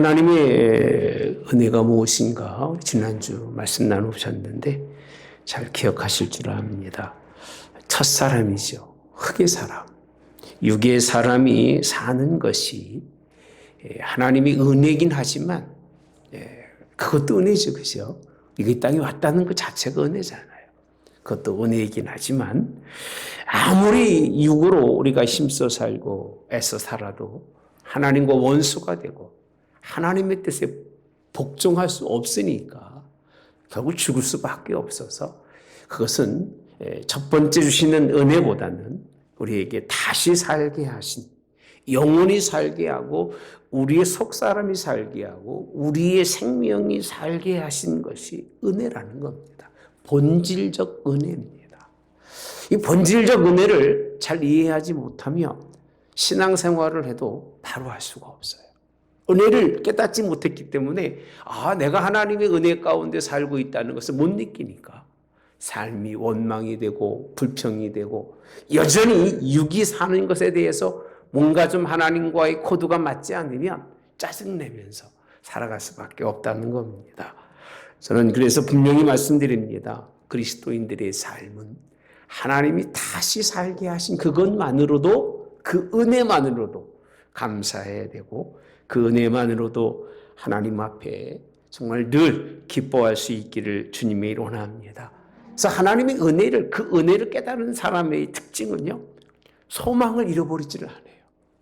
하나님의 은혜가 무엇인가 지난주 말씀 나누셨는데 잘 기억하실 줄 압니다. 첫사람이죠. 흙의 사람. 육의 사람이 사는 것이 하나님이 은혜긴 하지만 그것도 은혜죠. 그죠? 이 땅에 왔다는 것 자체가 은혜잖아요. 그것도 은혜이긴 하지만 아무리 육으로 우리가 힘써 살고 애써 살아도 하나님과 원수가 되고 하나님의 뜻에 복종할 수 없으니까 결국 죽을 수밖에 없어서 그것은 첫 번째 주시는 은혜보다는 우리에게 다시 살게 하신, 영원히 살게 하고 우리의 속사람이 살게 하고 우리의 생명이 살게 하신 것이 은혜라는 겁니다. 본질적 은혜입니다. 이 본질적 은혜를 잘 이해하지 못하면 신앙생활을 해도 바로 할 수가 없어요. 은혜를 깨닫지 못했기 때문에 내가 하나님의 은혜 가운데 살고 있다는 것을 못 느끼니까 삶이 원망이 되고 불평이 되고 여전히 육이 사는 것에 대해서 뭔가 좀 하나님과의 코드가 맞지 않으면 짜증내면서 살아갈 수밖에 없다는 겁니다. 저는 그래서 분명히 말씀드립니다. 그리스도인들의 삶은 하나님이 다시 살게 하신 그것만으로도, 그 은혜만으로도 감사해야 되고 그 은혜만으로도 하나님 앞에 정말 늘 기뻐할 수 있기를 주님의 이름으로 원합니다. 그래서 하나님의 은혜를, 그 은혜를 깨달은 사람의 특징은요, 소망을 잃어버리지를 않아요.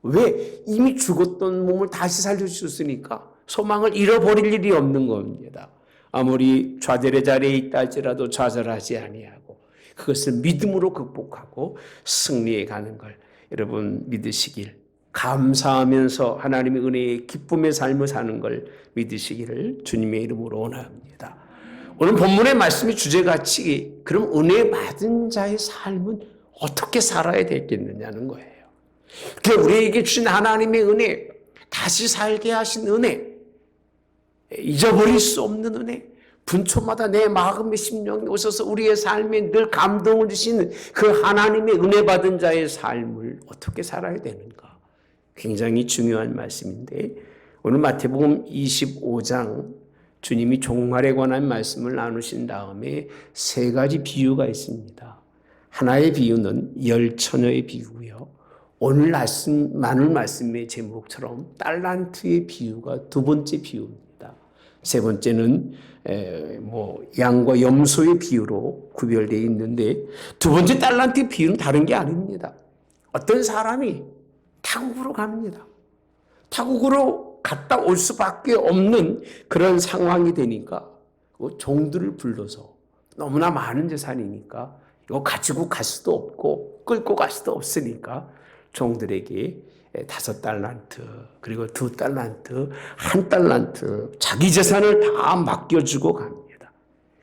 왜? 이미 죽었던 몸을 다시 살려주셨으니까 소망을 잃어버릴 일이 없는 겁니다. 아무리 좌절의 자리에 있다 할지라도 좌절하지 아니하고 그것을 믿음으로 극복하고 승리해 가는 걸 여러분 믿으시길, 감사하면서 하나님의 은혜의 기쁨의 삶을 사는 걸 믿으시기를 주님의 이름으로 원합니다. 오늘 본문의 말씀의 주제같이 그럼 은혜 받은 자의 삶은 어떻게 살아야 되겠느냐는 거예요. 그러니까 우리에게 주신 하나님의 은혜, 다시 살게 하신 은혜, 잊어버릴 수 없는 은혜, 분초마다 내 마음의 심령이 오셔서 우리의 삶에 늘 감동을 주시는 그 하나님의 은혜 받은 자의 삶을 어떻게 살아야 되는가? 굉장히 중요한 말씀인데 오늘 마태복음 25장 주님이 종말에 관한 말씀을 나누신 다음에 세 가지 비유가 있습니다. 하나의 비유는 열 처녀의 비유고요. 오늘 나눌 말씀의 제목처럼 달란트의 비유가 두 번째 비유입니다. 세 번째는 양과 염소의 비유로 구별되어 있는데 두 번째 달란트의 비유는 다른 게 아닙니다. 어떤 사람이 타국으로 갑니다. 타국으로 갔다 올 수밖에 없는 그런 상황이 되니까 종들을 불러서 너무나 많은 재산이니까 이거 가지고 갈 수도 없고 끌고 갈 수도 없으니까 종들에게 5달란트 그리고 2달란트 1달란트 자기 재산을 다 맡겨주고 갑니다.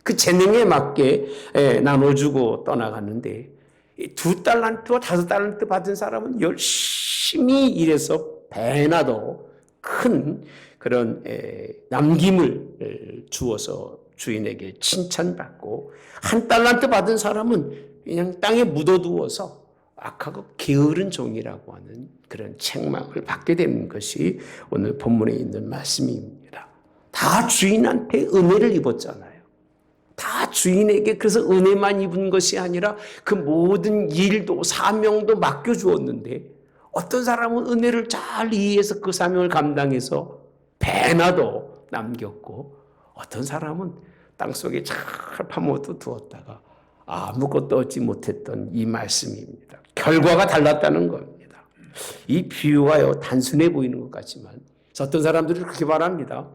그 재능에 맞게 나눠주고 떠나갔는데 2달란트와 5달란트 받은 사람은 열심히 일해서 배나 더 큰 그런 남김을 주어서 주인에게 칭찬받고 1달란트 받은 사람은 그냥 땅에 묻어두어서 악하고 게으른 종이라고 하는 그런 책망을 받게 되는 것이 오늘 본문에 있는 말씀입니다. 다 주인한테 은혜를 입었잖아요. 다 주인에게 그래서 은혜만 입은 것이 아니라 그 모든 일도 사명도 맡겨주었는데 어떤 사람은 은혜를 잘 이해해서 그 사명을 감당해서 배나도 남겼고 어떤 사람은 땅속에 잘 파묻어 두었다가 아무것도 얻지 못했던 이 말씀입니다. 결과가 달랐다는 겁니다. 이 비유가요 단순해 보이는 것 같지만 어떤 사람들이 그렇게 말합니다.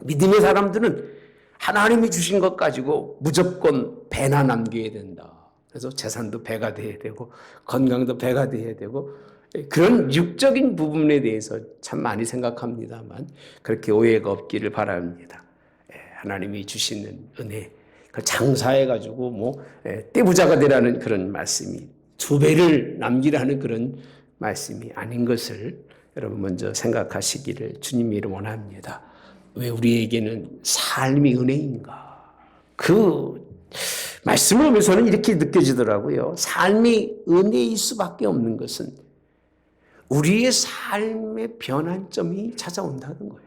믿음의 사람들은 하나님이 주신 것 가지고 무조건 배나 남겨야 된다. 그래서 재산도 배가 돼야 되고 건강도 배가 돼야 되고 그런 육적인 부분에 대해서 참 많이 생각합니다만 그렇게 오해가 없기를 바랍니다. 하나님이 주시는 은혜, 장사해가지고 떼부자가 되라는 그런 말씀이 2배를 남기라는 그런 말씀이 아닌 것을 여러분 먼저 생각하시기를 주님의 이름 원합니다. 왜 우리에게는 삶이 은혜인가? 그 말씀을 보면서는 이렇게 느껴지더라고요. 삶이 은혜일 수밖에 없는 것은 우리의 삶의 변환점이 찾아온다는 거예요.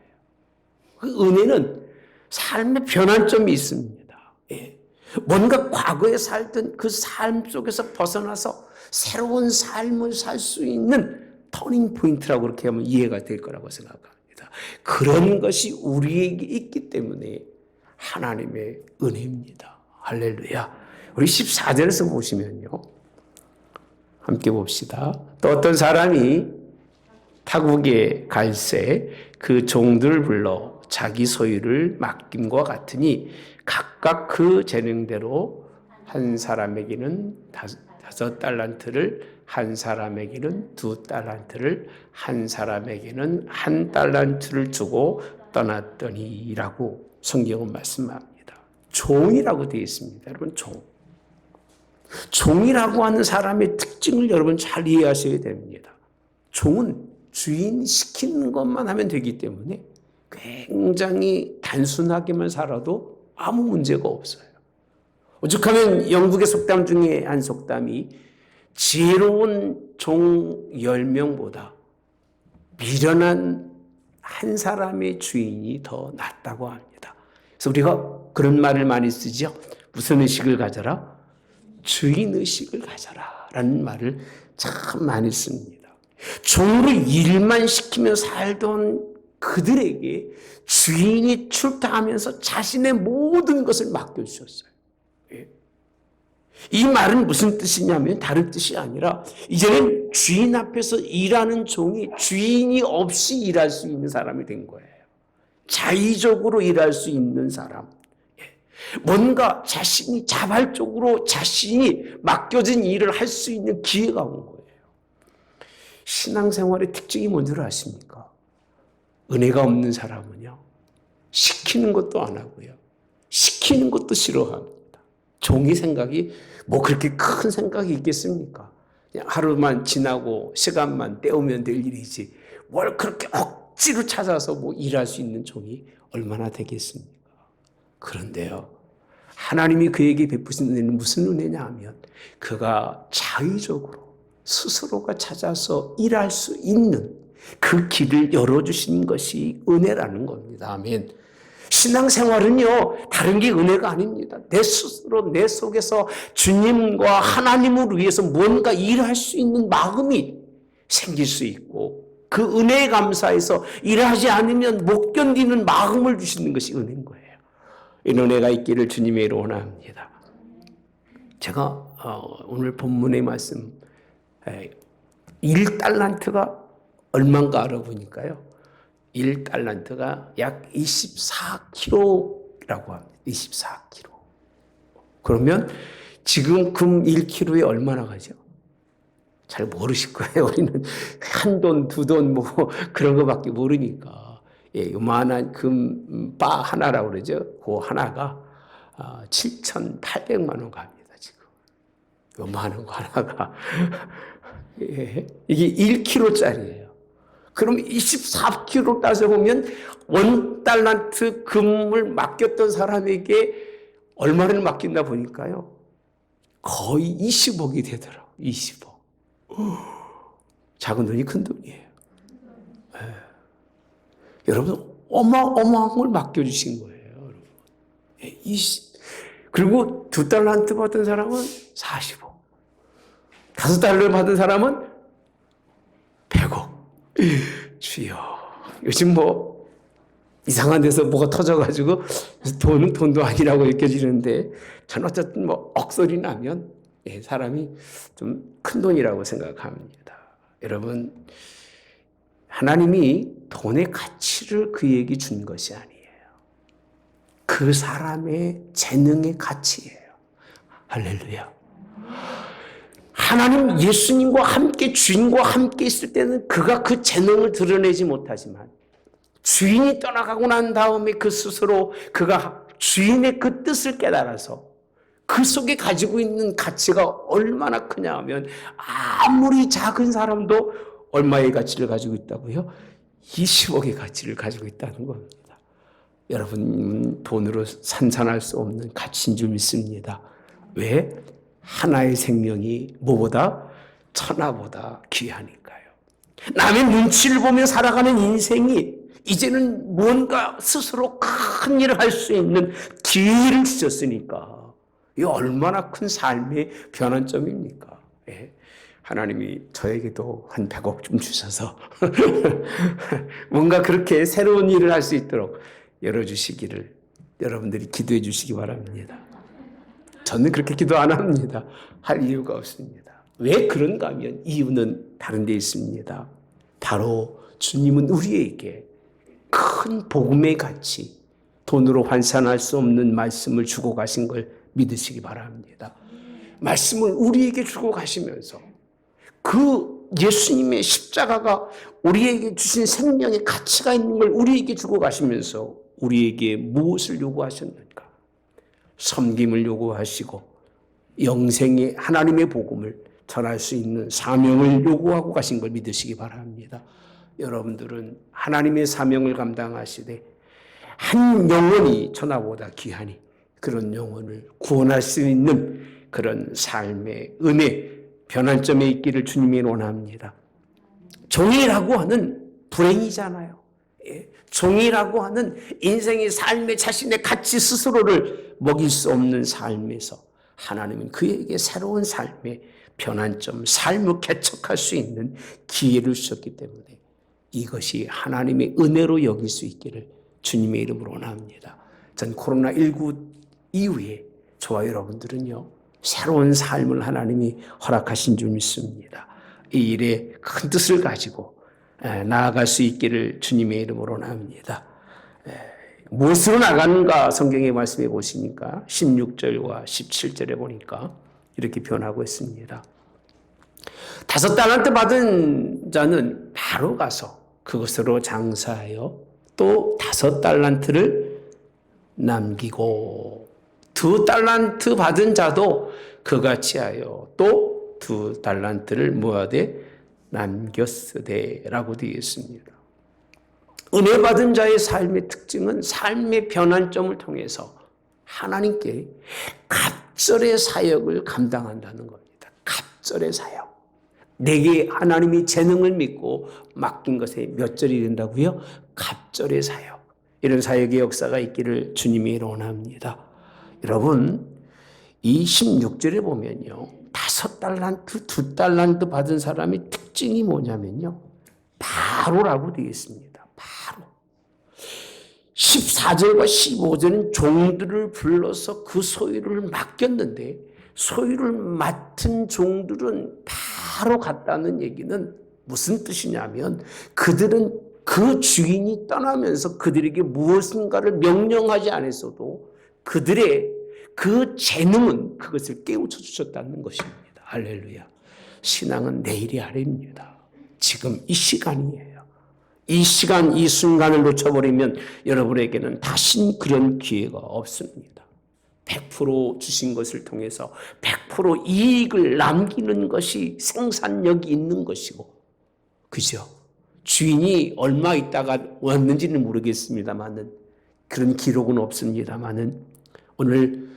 그 은혜는 삶의 변환점이 있습니다. 예. 뭔가 과거에 살던 그 삶 속에서 벗어나서 새로운 삶을 살 수 있는 터닝 포인트라고 그렇게 하면 이해가 될 거라고 생각합니다. 그런 것이 우리에게 있기 때문에 하나님의 은혜입니다. 할렐루야. 우리 14절에서 보시면요. 함께 봅시다. 또 어떤 사람이 타국에 갈새 그 종들을 불러 자기 소유를 맡김과 같으니 각각 그 재능대로 한 사람에게는 5달란트를, 한 사람에게는 2달란트를, 한 사람에게는 1달란트를 주고 떠났더니라고 성경은 말씀합니다. 종이라고 되어 있습니다. 여러분, 종이라고 하는 사람의 특징을 여러분 잘 이해하셔야 됩니다. 종은 주인이 시키는 것만 하면 되기 때문에 굉장히 단순하게만 살아도 아무 문제가 없어요. 오죽하면 영국의 속담 중에 한 속담이 지혜로운 종 10명보다 미련한 한 사람의 주인이 더 낫다고 합니다. 그래서 우리가 그런 말을 많이 쓰죠. 무슨 의식을 가져라? 주인의식을 가져라 라는 말을 참 많이 씁니다. 종으로 일만 시키며 살던 그들에게 주인이 출타하면서 자신의 모든 것을 맡겨주셨어요. 이 말은 무슨 뜻이냐면 다른 뜻이 아니라 이제는 주인 앞에서 일하는 종이 주인이 없이 일할 수 있는 사람이 된 거예요. 자의적으로 일할 수 있는 사람. 뭔가 자신이 자발적으로 자신이 맡겨진 일을 할 수 있는 기회가 온 거예요. 신앙생활의 특징이 뭔지 아십니까? 은혜가 없는 사람은요, 시키는 것도 안 하고요, 시키는 것도 싫어합니다. 종이 생각이 뭐 그렇게 큰 생각이 있겠습니까? 그냥 하루만 지나고 시간만 때우면 될 일이지 뭘 그렇게 억지로 찾아서 뭐 일할 수 있는 종이 얼마나 되겠습니까? 그런데요, 하나님이 그에게 베푸신 은혜는 무슨 은혜냐 하면 그가 자의적으로 스스로가 찾아서 일할 수 있는 그 길을 열어주신 것이 은혜라는 겁니다. 아멘. 신앙생활은요, 다른 게 은혜가 아닙니다. 내 스스로 내 속에서 주님과 하나님을 위해서 뭔가 일할 수 있는 마음이 생길 수 있고 그 은혜에 감사해서 일하지 않으면 못 견디는 마음을 주시는 것이 은혜인 거예요. 이 은혜가 있기를 주님의 이름으로 원합니다. 제가 오늘 본문의 말씀 1달란트가 얼마인가 알아보니까요, 1달란트가 약 24kg라고 합니다. 24kg. 그러면 지금 금 1kg에 얼마나 가죠? 잘 모르실 거예요. 우리는 한 돈, 두 돈 뭐 그런 거밖에 모르니까. 예, 요만한 금바 하나라고 그러죠. 그 하나가 7,800만 원 갑니다, 지금. 요만한 거 하나가. 예, 이게 1kg짜리예요. 그럼 24kg 따져보면 1달란트 금을 맡겼던 사람에게 얼마를 맡긴다 보니까요, 거의 20억이 되더라고요. 20억. 작은 돈이 큰 돈이에요. 네. 여러분, 어마어마한 걸 맡겨주신 거예요. 여러분. 그리고 2달란트 받은 사람은 40억. 5달러 받은 사람은 100억. 주여, 요즘 뭐 이상한 데서 뭐가 터져가지고 돈은 돈도 아니라고 느껴지는데 전 어쨌든 뭐 억소리 나면 사람이 좀 큰 돈이라고 생각합니다. 여러분, 하나님이 돈의 가치를 그에게 준 것이 아니에요. 그 사람의 재능의 가치예요. 할렐루야. 하나님 예수님과 함께, 주인과 함께 있을 때는 그가 그 재능을 드러내지 못하지만 주인이 떠나가고 난 다음에 그 스스로 그가 주인의 그 뜻을 깨달아서 그 속에 가지고 있는 가치가 얼마나 크냐 하면 아무리 작은 사람도 얼마의 가치를 가지고 있다고요? 20억의 가치를 가지고 있다는 겁니다. 여러분, 돈으로 산산할 수 없는 가치인 줄 믿습니다. 왜? 하나의 생명이 뭐보다? 천하보다 귀하니까요. 남의 눈치를 보며 살아가는 인생이 이제는 뭔가 스스로 큰 일을 할 수 있는 기회를 주셨으니까 이 얼마나 큰 삶의 변환점입니까? 예. 하나님이 저에게도 한 100억 좀 주셔서 뭔가 그렇게 새로운 일을 할 수 있도록 열어주시기를 여러분들이 기도해 주시기 바랍니다. 저는 그렇게 기도 안 합니다. 할 이유가 없습니다. 왜 그런가 하면 이유는 다른 데 있습니다. 바로 주님은 우리에게 큰 복음의 가치, 돈으로 환산할 수 없는 말씀을 주고 가신 걸 믿으시기 바랍니다. 말씀을 우리에게 주고 가시면서 그 예수님의 십자가가 우리에게 주신 생명의 가치가 있는 걸 우리에게 주고 가시면서 우리에게 무엇을 요구하셨는가? 섬김을 요구하시고 영생의 하나님의 복음을 전할 수 있는 사명을 요구하고 가신 걸 믿으시기 바랍니다. 여러분들은 하나님의 사명을 감당하시되 한 영혼이 천하보다 귀하니 그런 영혼을 구원할 수 있는 그런 삶의 은혜, 변환점에 있기를 주님이 원합니다. 종이라고 하는 불행이잖아요. 종이라고 하는 인생의 삶의 자신의 가치 스스로를 먹일 수 없는 삶에서 하나님은 그에게 새로운 삶의 변환점, 삶을 개척할 수 있는 기회를 주셨기 때문에 이것이 하나님의 은혜로 여길 수 있기를 주님의 이름으로 원합니다. 전 코로나19 이후에 저와 여러분들은요, 새로운 삶을 하나님이 허락하신 줄 믿습니다. 이 일에 큰 뜻을 가지고 나아갈 수 있기를 주님의 이름으로 원합니다. 무엇으로 나가는가 성경에 말씀해 보시니까 16절과 17절에 보니까 이렇게 표현하고 있습니다. 5달란트 받은 자는 바로 가서 그것으로 장사하여 또 5달란트를 남기고 2달란트 받은 자도 그같이 하여 또 2달란트를 뭐하되 남겼으되라고 되어 있습니다. 은혜 받은 자의 삶의 특징은 삶의 변환점을 통해서 하나님께 갑절의 사역을 감당한다는 겁니다. 갑절의 사역. 내게 하나님이 재능을 믿고 맡긴 것에 몇 절이 된다고요? 갑절의 사역. 이런 사역의 역사가 있기를 주님이 원합니다. 여러분, 이 16절에 보면요, 5달란트, 2달란트 받은 사람의 특징이 뭐냐면요, 바로라고 되어 있습니다. 바로. 14절과 15절은 종들을 불러서 그 소유를 맡겼는데 소유를 맡은 종들은 바로 갔다는 얘기는 무슨 뜻이냐면 그들은 그 주인이 떠나면서 그들에게 무엇인가를 명령하지 않았어도 그들의 그 재능은 그것을 깨우쳐 주셨다는 것입니다. 할렐루야. 신앙은 내일이 아닙니다. 지금 이 시간이에요. 이 시간, 이 순간을 놓쳐버리면 여러분에게는 다신 그런 기회가 없습니다. 100% 주신 것을 통해서 100% 이익을 남기는 것이 생산력이 있는 것이고, 그죠? 주인이 얼마 있다가 왔는지는 모르겠습니다만은, 그런 기록은 없습니다만은, 오늘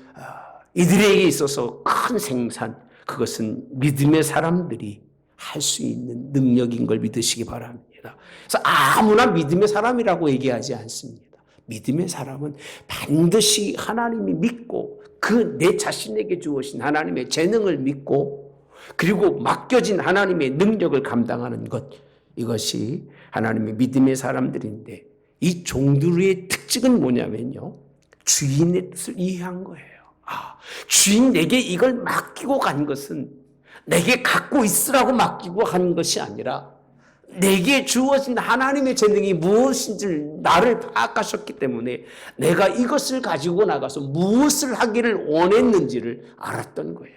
이들에게 있어서 큰 생산, 그것은 믿음의 사람들이 할 수 있는 능력인 걸 믿으시기 바랍니다. 그래서 아무나 믿음의 사람이라고 얘기하지 않습니다. 믿음의 사람은 반드시 하나님이 믿고 그 내 자신에게 주어진 하나님의 재능을 믿고 그리고 맡겨진 하나님의 능력을 감당하는 것, 이것이 하나님의 믿음의 사람들인데 이 종들의 특징은 뭐냐면요, 주인의 뜻을 이해한 거예요. 주인 내게 이걸 맡기고 간 것은 내게 갖고 있으라고 맡기고 한 것이 아니라 내게 주어진 하나님의 재능이 무엇인지를 나를 파악하셨기 때문에 내가 이것을 가지고 나가서 무엇을 하기를 원했는지를 알았던 거예요.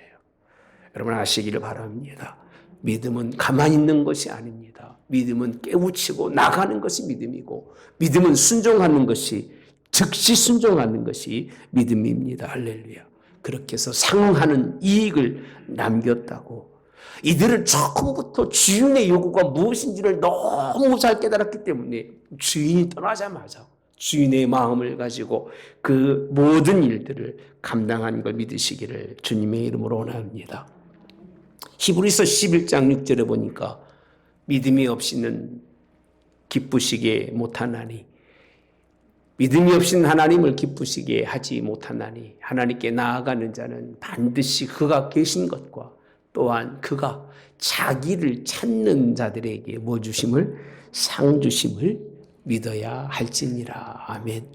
여러분 아시기를 바랍니다. 믿음은 가만히 있는 것이 아닙니다. 믿음은 깨우치고 나가는 것이 믿음이고, 믿음은 순종하는 것이, 즉시 순종하는 것이 믿음입니다. 할렐루야. 그렇게 해서 상응하는 이익을 남겼다고. 이들은 처음부터 주인의 요구가 무엇인지를 너무 잘 깨달았기 때문에 주인이 떠나자마자 주인의 마음을 가지고 그 모든 일들을 감당한 걸 믿으시기를 주님의 이름으로 원합니다. 히브리서 11장 6절에 보니까 믿음이 없이는 기쁘시게 못하나니 믿음이 없인 하나님을 기쁘시게 하지 못하나니 하나님께 나아가는 자는 반드시 그가 계신 것과 또한 그가 자기를 찾는 자들에게 뭐 주심을 상 주심을 믿어야 할지니라. 아멘.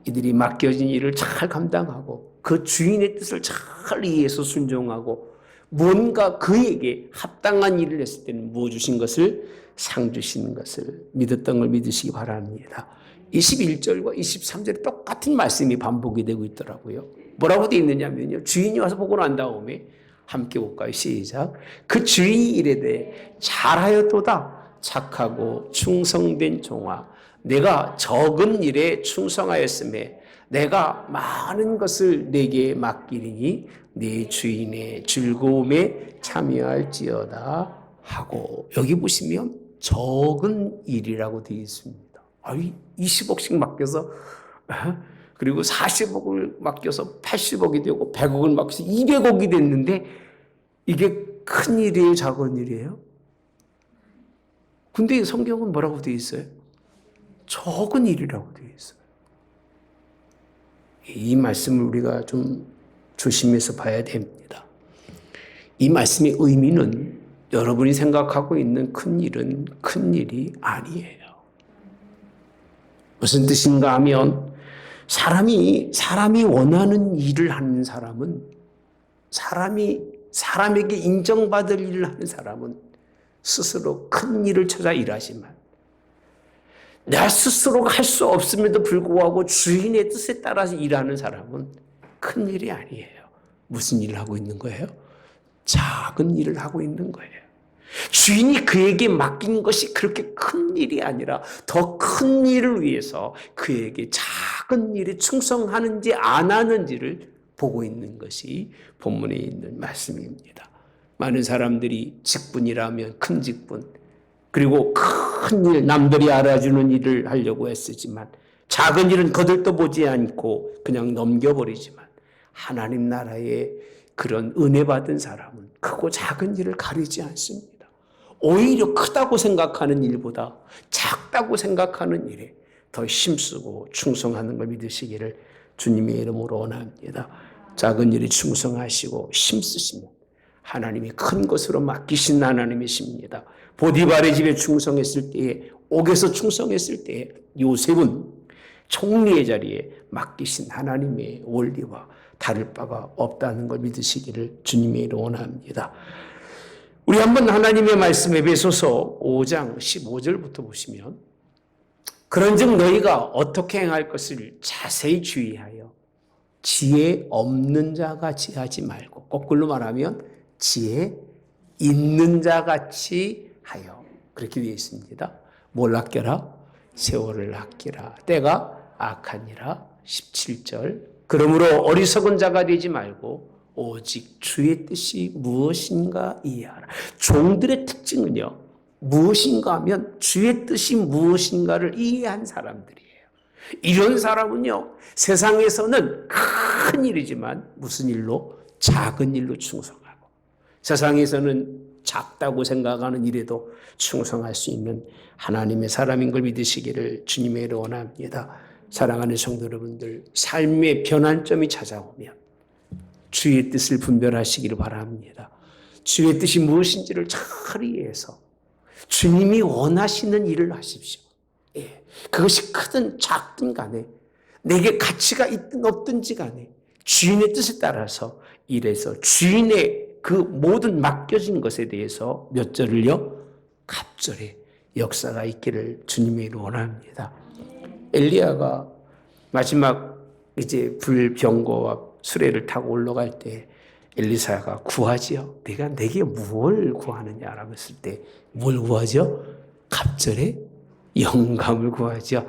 이들이 맡겨진 일을 잘 감당하고 그 주인의 뜻을 잘 이해해서 순종하고 뭔가 그에게 합당한 일을 했을 때는 뭐 주신 것을 상 주시는 것을 믿었던 걸 믿으시기 바랍니다. 21절과 23절에 똑같은 말씀이 반복이 되고 있더라고요. 뭐라고 되어 있느냐면요. 주인이 와서 보고 난 다음에 함께 볼까요? 시작. 그 주인이 이르되 잘하였도다 착하고 충성된 종아 내가 적은 일에 충성하였음에 내가 많은 것을 내게 맡기리니 네 주인의 즐거움에 참여할지어다 하고 여기 보시면 적은 일이라고 되어 있습니다. 20억씩 맡겨서 그리고 40억을 맡겨서 80억이 되고 100억을 맡겨서 200억이 됐는데 이게 큰 일이에요? 작은 일이에요? 근데 성경은 뭐라고 되어 있어요? 적은 일이라고 되어 있어요. 이 말씀을 우리가 좀 조심해서 봐야 됩니다. 이 말씀의 의미는 여러분이 생각하고 있는 큰 일은 큰 일이 아니에요. 무슨 뜻인가 하면 사람이 원하는 일을 하는 사람은 사람에게 인정받을 일을 하는 사람은 스스로 큰 일을 찾아 일하지만 내 스스로가 할 수 없음에도 불구하고 주인의 뜻에 따라서 일하는 사람은 큰 일이 아니에요. 무슨 일을 하고 있는 거예요? 작은 일을 하고 있는 거예요. 주인이 그에게 맡긴 것이 그렇게 큰 일이 아니라 더 큰 일을 위해서 그에게 작은 일에 충성하는지 안 하는지를 보고 있는 것이 본문에 있는 말씀입니다. 많은 사람들이 직분이라면 큰 직분 그리고 큰 일, 남들이 알아주는 일을 하려고 애쓰지만 작은 일은 거들떠 보지 않고 그냥 넘겨버리지만 하나님 나라의 그런 은혜 받은 사람은 크고 작은 일을 가리지 않습니다. 오히려 크다고 생각하는 일보다 작다고 생각하는 일에 더 힘쓰고 충성하는 걸 믿으시기를 주님의 이름으로 원합니다. 작은 일에 충성하시고 힘쓰시면 하나님이 큰 것으로 맡기신 하나님이십니다. 보디발의 집에 충성했을 때에 옥에서 충성했을 때에 요셉은 총리의 자리에 맡기신 하나님의 원리와 다를 바가 없다는 걸 믿으시기를 주님의 이름으로 원합니다. 우리 한번 하나님의 말씀 에베소서 5장 15절부터 보시면 그런즉 너희가 어떻게 행할 것을 자세히 주의하여 지혜 없는 자같이 하지 말고 거꾸로 말하면 지혜 있는 자같이 하여 그렇게 되어 있습니다. 뭘 아껴라? 세월을 아끼라. 때가 악하니라. 17절 그러므로 어리석은 자가 되지 말고 오직 주의 뜻이 무엇인가 이해하라. 종들의 특징은요. 무엇인가 하면 주의 뜻이 무엇인가를 이해한 사람들이에요. 이런 사람은요. 세상에서는 큰 일이지만 무슨 일로? 작은 일로 충성하고 세상에서는 작다고 생각하는 일에도 충성할 수 있는 하나님의 사람인 걸 믿으시기를 주님의 이름으로 원합니다. 사랑하는 성도 여러분들, 삶의 변환점이 찾아오면 주의 뜻을 분별하시기를 바랍니다. 주의 뜻이 무엇인지를 잘 이해해서 주님이 원하시는 일을 하십시오. 그것이 크든 작든 간에 내게 가치가 있든 없든지 간에 주인의 뜻에 따라서 일해서 주인의 그 모든 맡겨진 것에 대해서 몇 절을요? 갑절의 역사가 있기를 주님의 이름으로 원합니다. 엘리야가 마지막 이제 불병거와 수레를 타고 올라갈 때 엘리사가 구하지요. 내가 내게 뭘 구하느냐라고 했을 때 뭘 구하죠? 갑절의 영감을 구하죠.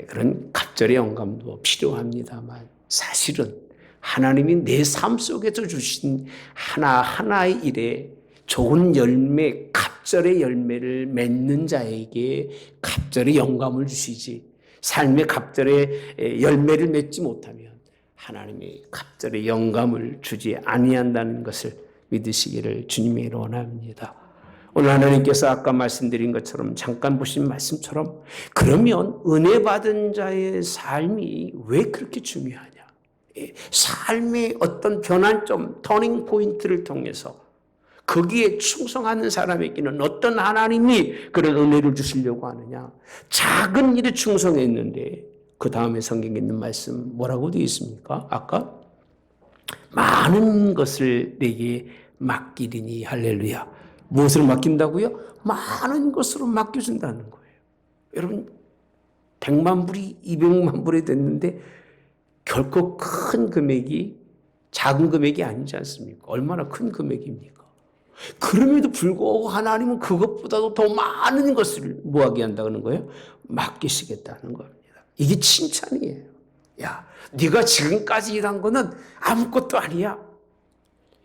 그런 갑절의 영감도 필요합니다만 사실은 하나님이 내 삶 속에서 주신 하나하나의 일에 좋은 열매, 갑절의 열매를 맺는 자에게 갑절의 영감을 주시지 삶의 갑절의 열매를 맺지 못하면 하나님의 갑절의 영감을 주지 아니한다는 것을 믿으시기를 주님의 이름으로 원합니다. 오늘 하나님께서 아까 말씀드린 것처럼 잠깐 보신 말씀처럼 그러면 은혜 받은 자의 삶이 왜 그렇게 중요하냐? 삶의 어떤 변환점, 터닝 포인트를 통해서 거기에 충성하는 사람에게는 어떤 하나님이 그런 은혜를 주시려고 하느냐? 작은 일에 충성했는데 그 다음에 성경에 있는 말씀 뭐라고 되어 있습니까? 아까 많은 것을 내게 맡기리니 할렐루야. 무엇을 맡긴다고요? 많은 것으로 맡겨준다는 거예요. 여러분 100만 불이 200만 불이 됐는데 결코 큰 금액이 작은 금액이 아니지 않습니까? 얼마나 큰 금액입니까? 그럼에도 불구하고 하나님은 그것보다도 더 많은 것을 뭐하게 한다는 거예요? 맡기시겠다는 겁니다. 이게 칭찬이에요. 야, 네가 지금까지 일한 거는 아무것도 아니야.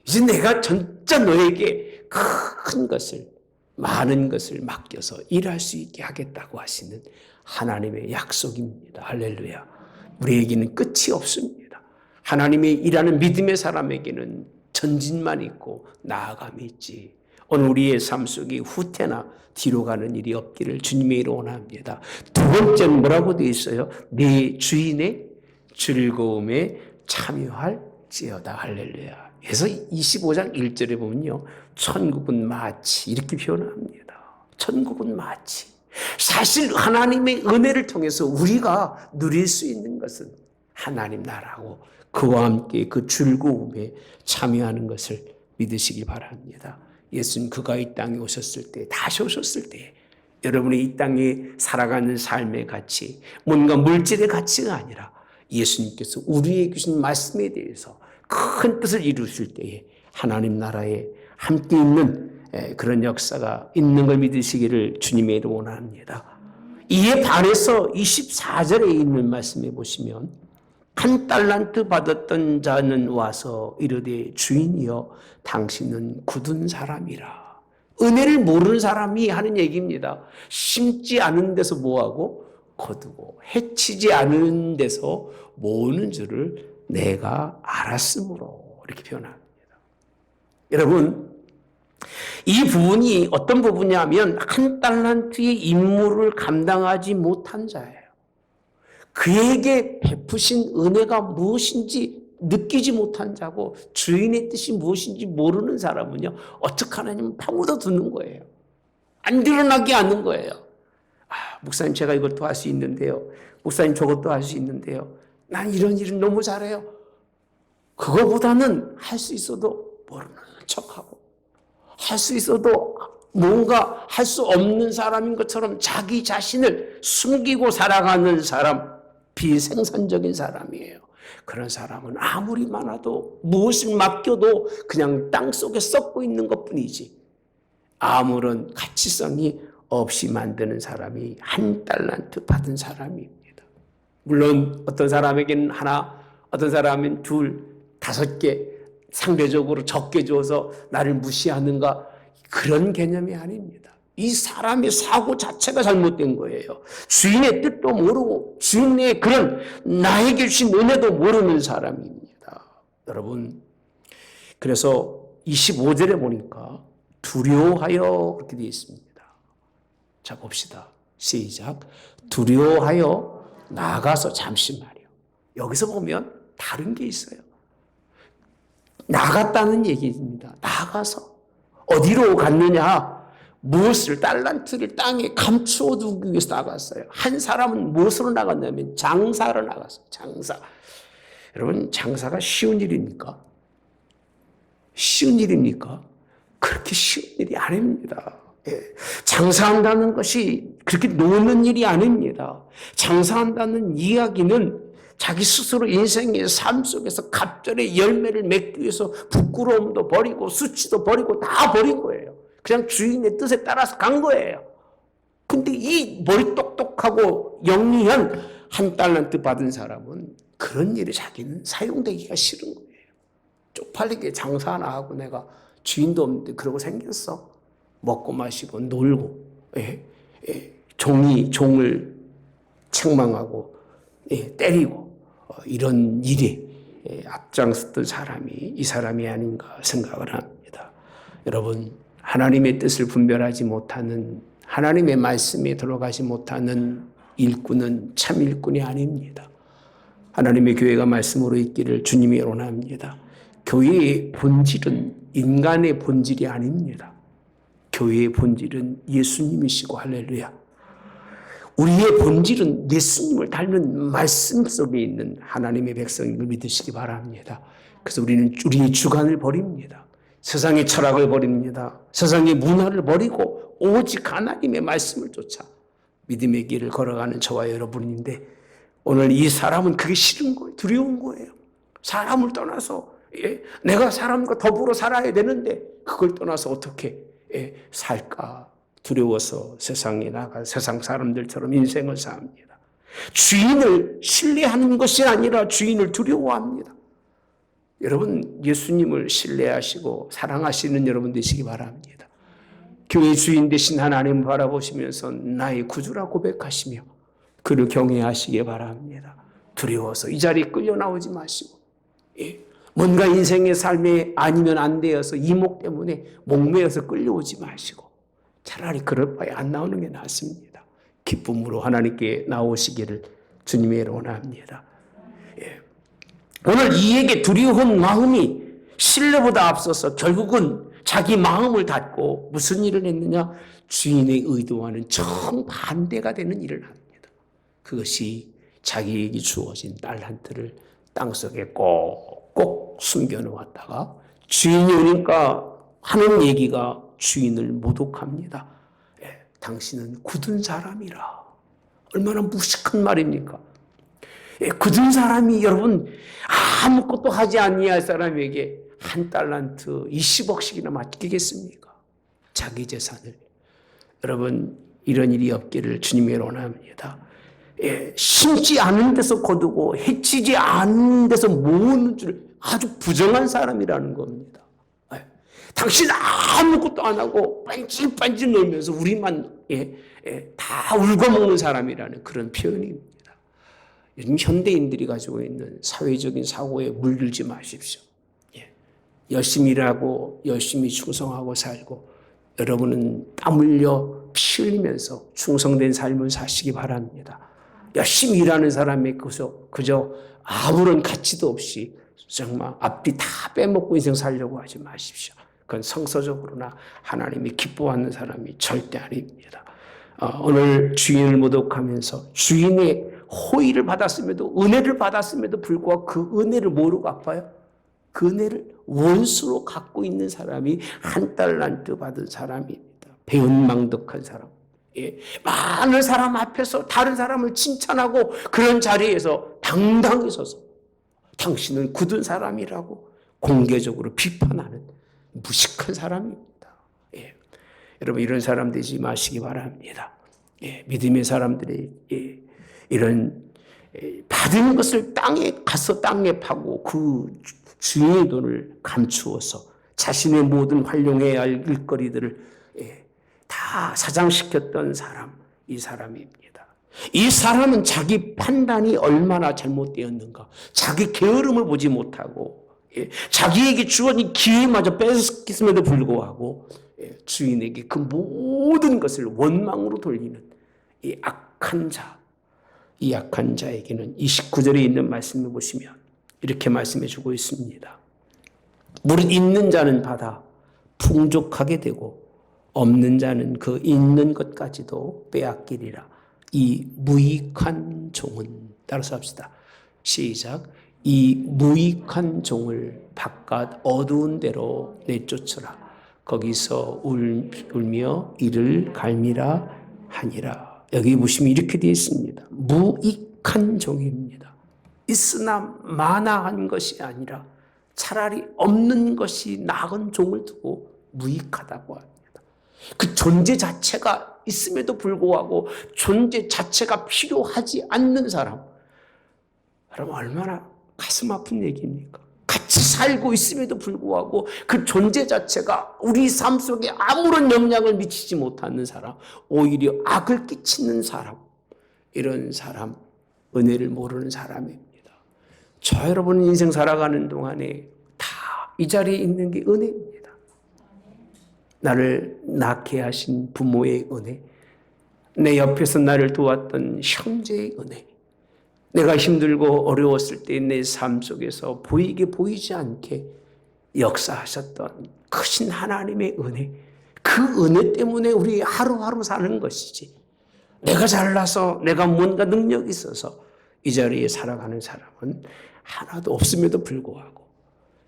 이제 내가 진짜 너에게 큰 것을, 많은 것을 맡겨서 일할 수 있게 하겠다고 하시는 하나님의 약속입니다. 할렐루야. 우리에게는 끝이 없습니다. 하나님의 일하는 믿음의 사람에게는 전진만 있고 나아감이 있지. 오늘 우리의 삶 속에 후퇴나 뒤로 가는 일이 없기를 주님의 이름으로 원합니다. 두 번째는 뭐라고 되어 있어요? 내 주인의 즐거움에 참여할지어다. 할렐루야. 그래서 25장 1절에 보면요. 천국은 마치 이렇게 표현합니다. 천국은 마치. 사실 하나님의 은혜를 통해서 우리가 누릴 수 있는 것은 하나님 나라고 그와 함께 그 즐거움에 참여하는 것을 믿으시기 바랍니다. 예수님 그가 이 땅에 오셨을 때, 다시 오셨을 때 여러분이 이 땅에 살아가는 삶의 가치, 뭔가 물질의 가치가 아니라 예수님께서 우리에게 주신 말씀에 대해서 큰 뜻을 이루실 때에 하나님 나라에 함께 있는 그런 역사가 있는 걸 믿으시기를 주님의 이름으로 원합니다. 이에 반해서 24절에 있는 말씀에 보시면 한 달란트 받았던 자는 와서 이르되 주인이여 당신은 굳은 사람이라. 은혜를 모르는 사람이 하는 얘기입니다. 심지 않은 데서 뭐하고 거두고 해치지 않은 데서 모으는 줄을 내가 알았으므로 이렇게 표현합니다. 여러분 이 부분이 어떤 부분이냐면 한 달란트의 임무를 감당하지 못한 자예요. 그에게 베푸신 은혜가 무엇인지 느끼지 못한 자고 주인의 뜻이 무엇인지 모르는 사람은요. 어떻게 하냐면 파묻어 두는 거예요. 안 드러나게 하는 거예요. 목사님 제가 이것도 할 수 있는데요. 목사님 저것도 할 수 있는데요. 난 이런 일은 너무 잘해요. 그거보다는 할 수 있어도 모르는 척하고 할 수 있어도 뭔가 할 수 없는 사람인 것처럼 자기 자신을 숨기고 살아가는 사람, 비생산적인 사람이에요. 그런 사람은 아무리 많아도 무엇을 맡겨도 그냥 땅속에 썩고 있는 것뿐이지 아무런 가치성이 없이 만드는 사람이 한 달란트 받은 사람입니다. 물론 어떤 사람에게는 하나, 어떤 사람은 둘, 5개 상대적으로 적게 줘서 나를 무시하는가 그런 개념이 아닙니다. 이 사람의 사고 자체가 잘못된 거예요. 주인의 뜻도 모르고 주인의 그런 나에게 주신 은혜도 모르는 사람입니다. 여러분 그래서 25절에 보니까 두려워하여 그렇게 되어 있습니다. 자 봅시다. 시작. 두려워하여 나가서 잠시만요. 여기서 보면 다른 게 있어요. 나갔다는 얘기입니다. 나가서 어디로 갔느냐? 무엇을 달란트를 땅에 감추어두기 위해서 나갔어요. 한 사람은 무엇으로 나갔냐면 장사로 나갔어요. 장사. 여러분 장사가 쉬운 일입니까? 쉬운 일입니까? 그렇게 쉬운 일이 아닙니다. 장사한다는 것이 그렇게 노는 일이 아닙니다. 장사한다는 이야기는 자기 스스로 인생의 삶 속에서 갑절의 열매를 맺기 위해서 부끄러움도 버리고 수치도 버리고 다 버린 거예요. 그냥 주인의 뜻에 따라서 간 거예요. 근데 이 머리 똑똑하고 영리한 한 달란트 받은 사람은 그런 일에 자기는 사용되기가 싫은 거예요. 쪽팔리게 장사 하나 하고 내가 주인도 없는데 그러고 생겼어. 먹고 마시고 놀고 종을 책망하고 때리고 이런 일에 앞장섰던 사람이 이 사람이 아닌가 생각을 합니다. 여러분 하나님의 뜻을 분별하지 못하는, 하나님의 말씀에 들어가지 못하는 일꾼은 참 일꾼이 아닙니다. 하나님의 교회가 말씀으로 있기를 주님이 원합니다. 교회의 본질은 인간의 본질이 아닙니다. 교회의 본질은 예수님이시고, 할렐루야. 우리의 본질은 예수님을 닮는 말씀 속에 있는 하나님의 백성임을 믿으시기 바랍니다. 그래서 우리는 우리의 주관을 버립니다. 세상의 철학을 버립니다. 세상의 문화를 버리고 오직 하나님의 말씀을 쫓아 믿음의 길을 걸어가는 저와 여러분인데, 오늘 이 사람은 그게 싫은 거예요. 두려운 거예요. 사람을 떠나서 내가 사람과 더불어 살아야 되는데 그걸 떠나서 어떻게 살까 두려워서 세상에 나가 세상 사람들처럼 인생을 삽니다. 주인을 신뢰하는 것이 아니라 주인을 두려워합니다. 여러분, 예수님을 신뢰하시고 사랑하시는 여러분 되시기 바랍니다. 교회 주인 되신 하나님을 바라보시면서 나의 구주라 고백하시며 그를 경외하시기 바랍니다. 두려워서 이 자리에 끌려 나오지 마시고, 뭔가 인생의 삶에 아니면 안 되어서 이목 때문에 목매어서 끌려오지 마시고, 차라리 그럴 바에 안 나오는 게 낫습니다. 기쁨으로 하나님께 나오시기를 주님의 원합니다. 오늘 이에게 두려운 마음이 신뢰보다 앞서서 결국은 자기 마음을 닫고 무슨 일을 했느냐? 주인의 의도와는 정반대가 되는 일을 합니다. 그것이 자기에게 주어진 달란트를 땅속에 꼭꼭 숨겨놓았다가 주인이 오니까 하는 얘기가 주인을 모독합니다. 당신은 굳은 사람이라. 얼마나 무식한 말입니까? 굳은 사람이 여러분 아무것도 하지 아니할 사람에게 한 달란트 20억씩이나 맡기겠습니까? 자기 재산을. 여러분, 이런 일이 없기를 주님의 원합니다. 심지 않은 데서 거두고 해치지 않은 데서 모으는 줄 아주 부정한 사람이라는 겁니다. 당신 아무것도 안 하고 반질반질 놀면서 우리만 다 울고먹는 사람이라는 그런 표현입니다. 요즘 현대인들이 가지고 있는 사회적인 사고에 물들지 마십시오. 열심히 일하고 열심히 충성하고 살고 여러분은 땀 흘려 피 흘리면서 충성된 삶을 사시기 바랍니다. 열심히 일하는 사람이 그저 아무런 가치도 없이 정말 앞뒤 다 빼먹고 인생 살려고 하지 마십시오. 그건 성서적으로나 하나님이 기뻐하는 사람이 절대 아닙니다. 오늘 주인을 모독하면서 주인의 호의를 받았음에도 은혜를 받았음에도 불구하고 그 은혜를 뭐로 갚아요? 그 은혜를 원수로 갖고 있는 사람이 한 달란트 받은 사람입니다. 배은망덕한 사람. 많은 사람 앞에서 다른 사람을 칭찬하고 그런 자리에서 당당히 서서 당신은 굳은 사람이라고 공개적으로 비판하는 무식한 사람입니다. 여러분, 이런 사람 되지 마시기 바랍니다. 믿음의 사람들이 이런 받은 것을 땅에 가서 땅에 파고 그 주인의 돈을 감추어서 자신의 모든 활용해야 할 일거리들을 다 사장시켰던 사람, 이 사람입니다. 이 사람은 자기 판단이 얼마나 잘못되었는가, 자기 게으름을 보지 못하고 자기에게 주어진 기회마저 뺏겼음에도 불구하고 주인에게 그 모든 것을 원망으로 돌리는 이 악한 자, 이 악한 자에게는 29절에 있는 말씀을 보시면 이렇게 말씀해 주고 있습니다. 무릇 있는 자는 받아 풍족하게 되고 없는 자는 그 있는 것까지도 빼앗기리라. 이 무익한 종은, 따라서 합시다. 시작. 이 무익한 종을 바깥 어두운 데로 내쫓으라. 거기서 울며 이를 갈미라 하니라. 여기 보시면 이렇게 되어 있습니다. 무익한 종입니다. 있으나 마나한 것이 아니라 차라리 없는 것이 나은 종을 두고 무익하다고 합니다. 그 존재 자체가 있음에도 불구하고 존재 자체가 필요하지 않는 사람, 여러분 얼마나 가슴 아픈 얘기입니까? 같이 살고 있음에도 불구하고 그 존재 자체가 우리 삶 속에 아무런 영향을 미치지 못하는 사람, 오히려 악을 끼치는 사람, 이런 사람, 은혜를 모르는 사람입니다. 저 여러분 인생 살아가는 동안에 다 이 자리에 있는 게 은혜입니다. 나를 낳게 하신 부모의 은혜, 내 옆에서 나를 도왔던 형제의 은혜, 내가 힘들고 어려웠을 때 내 삶 속에서 보이지 않게 역사하셨던 크신 하나님의 은혜, 그 은혜 때문에 우리 하루하루 사는 것이지, 내가 잘나서 내가 뭔가 능력이 있어서 이 자리에 살아가는 사람은 하나도 없음에도 불구하고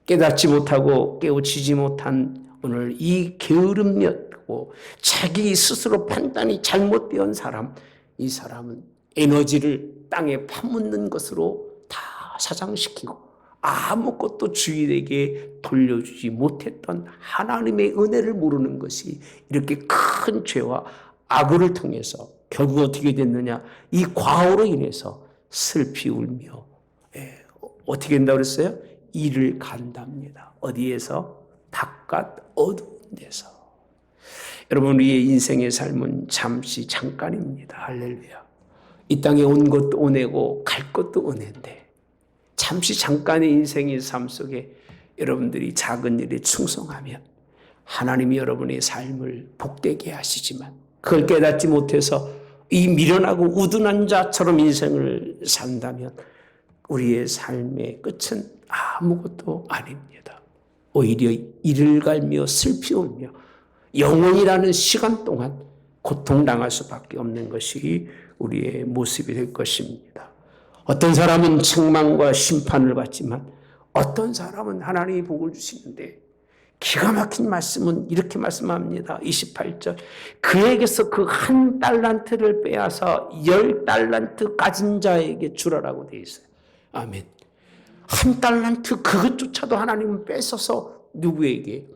깨닫지 못하고 깨우치지 못한 오늘 이 게으름이었고 자기 스스로 판단이 잘못된 사람, 이 사람은 에너지를 땅에 파묻는 것으로 다 사장시키고 아무것도 주인에게 돌려주지 못했던 하나님의 은혜를 모르는 것이 이렇게 큰 죄와 악을 통해서 결국 어떻게 됐느냐, 이 과오로 인해서 슬피 울며 어떻게 된다고 그랬어요? 이를 간답니다. 어디에서? 바깥 어두운 데서. 여러분, 우리의 인생의 삶은 잠시 잠깐입니다. 할렐루야. 이 땅에 온 것도 은혜고 갈 것도 은혜인데 잠시 잠깐의 인생의 삶 속에 여러분들이 작은 일에 충성하면 하나님이 여러분의 삶을 복되게 하시지만 그걸 깨닫지 못해서 이 미련하고 우둔한 자처럼 인생을 산다면 우리의 삶의 끝은 아무것도 아닙니다. 오히려 이를 갈며 슬피 울며 영원이라는 시간 동안 고통당할 수밖에 없는 것이 우리의 모습이 될 것입니다. 어떤 사람은 책망과 심판을 받지만 어떤 사람은 하나님이 복을 주시는데 기가 막힌 말씀은 이렇게 말씀합니다. 28절. 그에게서 그 1달란트를 빼앗아 10달란트 가진 자에게 주라라고 되어 있어요. 아멘. 1달란트 그것조차도 하나님은 뺏어서 누구에게?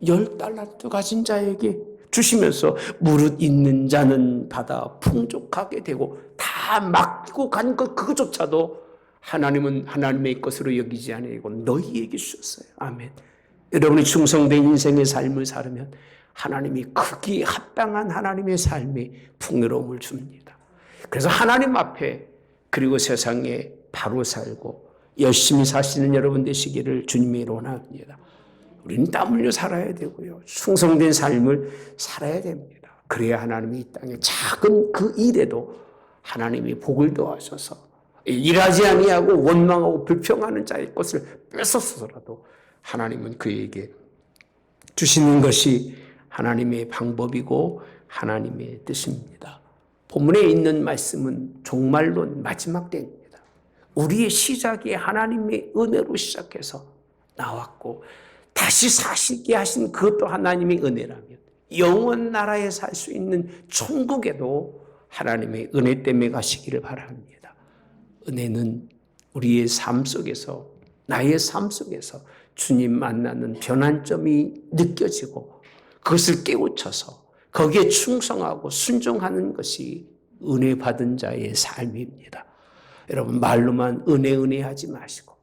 10달란트 가진 자에게 주시면서 무릇 있는 자는 받아 풍족하게 되고 다 맡기고 간 것 그것조차도 하나님은 하나님의 것으로 여기지 아니고 너희에게 주셨어요. 아멘. 여러분이 충성된 인생의 삶을 살으면 하나님이 크기에 합당한 하나님의 삶의 풍요로움을 줍니다. 그래서 하나님 앞에 그리고 세상에 바로 살고 열심히 사시는 여러분 되시기를 주님이 원합니다. 우리는 땀 흘려 살아야 되고요. 충성된 삶을 살아야 됩니다. 그래야 하나님이 이 땅에 작은 그 일에도 하나님이 복을 더하셔서 일하지 아니하고 원망하고 불평하는 자의 것을 뺏었어라도 하나님은 그에게 주시는 것이 하나님의 방법이고 하나님의 뜻입니다. 본문에 있는 말씀은 종말론 마지막 때입니다. 우리의 시작이 하나님의 은혜로 시작해서 나왔고 다시 사시게 하신 그것도 하나님의 은혜라면 영원 나라에 살 수 있는 천국에도 하나님의 은혜 때문에 가시기를 바랍니다. 은혜는 우리의 삶 속에서 나의 삶 속에서 주님 만나는 변환점이 느껴지고 그것을 깨우쳐서 거기에 충성하고 순종하는 것이 은혜 받은 자의 삶입니다. 여러분 말로만 은혜 하지 마시고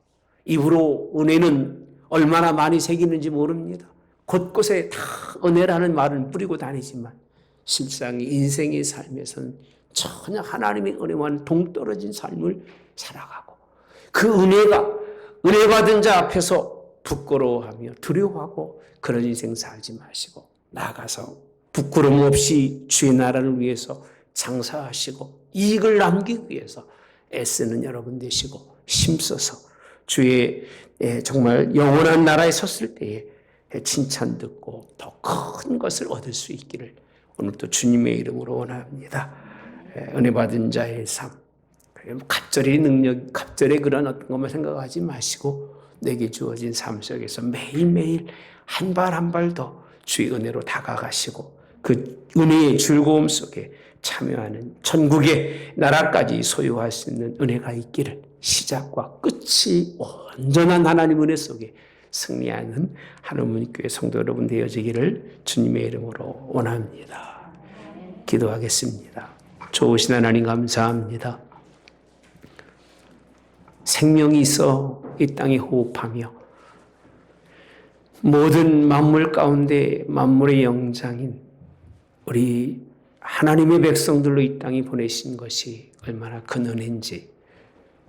입으로 은혜는 얼마나 많이 새기는지 모릅니다. 곳곳에 다 은혜라는 말을 뿌리고 다니지만 실상 인생의 삶에서는 전혀 하나님의 은혜와는 동떨어진 삶을 살아가고 그 은혜가 은혜 받은 자 앞에서 부끄러워하며 두려워하고 그런 인생 살지 마시고 나가서 부끄러움 없이 주의 나라를 위해서 장사하시고 이익을 남기기 위해서 애쓰는 여러분 되시고 힘써서 주의 정말 영원한 나라에 섰을 때에 칭찬 듣고 더 큰 것을 얻을 수 있기를 오늘도 주님의 이름으로 원합니다. 은혜 받은 자의 삶, 갑절의 능력, 갑절의 그런 어떤 것만 생각하지 마시고 내게 주어진 삶 속에서 매일매일 한 발 한 발 더 주의 은혜로 다가가시고 그 은혜의 즐거움 속에 참여하는 천국의 나라까지 소유할 수 있는 은혜가 있기를 시작과 끝이 온전한 하나님 은혜 속에 승리하는 하나님 교회 성도 여러분 되어지기를 주님의 이름으로 원합니다. 기도하겠습니다. 좋으신 하나님 감사합니다. 생명이 있어 이 땅에 호흡하며 모든 만물 가운데 만물의 영장인 우리 하나님의 백성들로 이 땅에 보내신 것이 얼마나 큰 은혜인지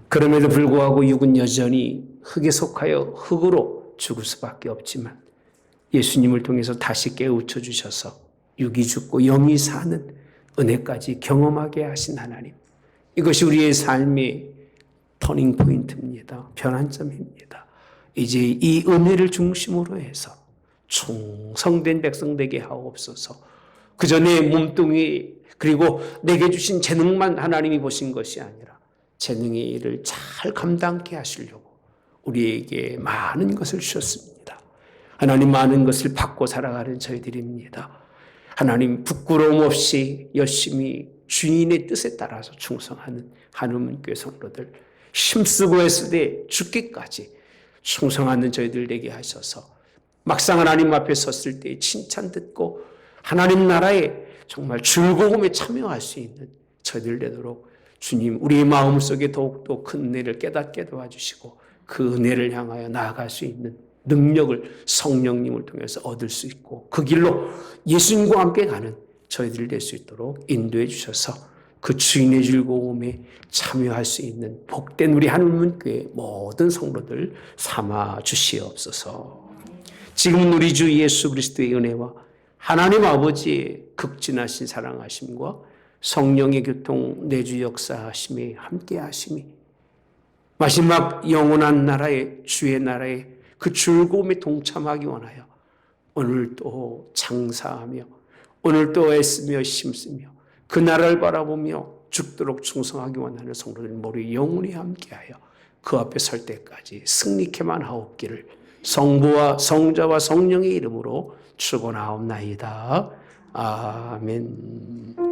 그럼에도 불구하고 육은 여전히 흙에 속하여 흙으로 죽을 수밖에 없지만 예수님을 통해서 다시 깨우쳐 주셔서 육이 죽고 영이 사는 은혜까지 경험하게 하신 하나님. 이것이 우리의 삶의 터닝 포인트입니다. 변환점입니다. 이제 이 은혜를 중심으로 해서 충성된 백성 되게 하옵소서. 그 전에 몸뚱이 그리고 내게 주신 재능만 하나님이 보신 것이 아니라 재능의 일을 잘 감당케 하시려고 우리에게 많은 것을 주셨습니다. 하나님 많은 것을 받고 살아가는 저희들입니다. 하나님 부끄러움 없이 열심히 주인의 뜻에 따라서 충성하는 한우문교회 성도들, 힘쓰고 했을 때 죽기까지 충성하는 저희들 되게 하셔서 막상 하나님 앞에 섰을 때 칭찬 듣고 하나님 나라에 정말 즐거움에 참여할 수 있는 저희들 되도록 주님 우리의 마음속에 더욱더 큰 은혜를 깨닫게 도와주시고 그 은혜를 향하여 나아갈 수 있는 능력을 성령님을 통해서 얻을 수 있고 그 길로 예수님과 함께 가는 저희들 될 수 있도록 인도해 주셔서 그 주인의 즐거움에 참여할 수 있는 복된 우리 한우문교회 모든 성도들 삼아 주시옵소서. 지금은 우리 주 예수 그리스도의 은혜와 하나님 아버지의 극진하신 사랑하심과 성령의 교통 내주 역사하심이 함께하심이 마지막 영원한 나라의 주의 나라의 그 즐거움에 동참하기 원하여 오늘도 장사하며 오늘도 애쓰며 힘쓰며 그 나라를 바라보며 죽도록 충성하기 원하는 성도들 모두 영원히 함께하여 그 앞에 설 때까지 승리케만 하옵기를 성부와 성자와 성령의 이름으로 축원하옵나이다. 아멘.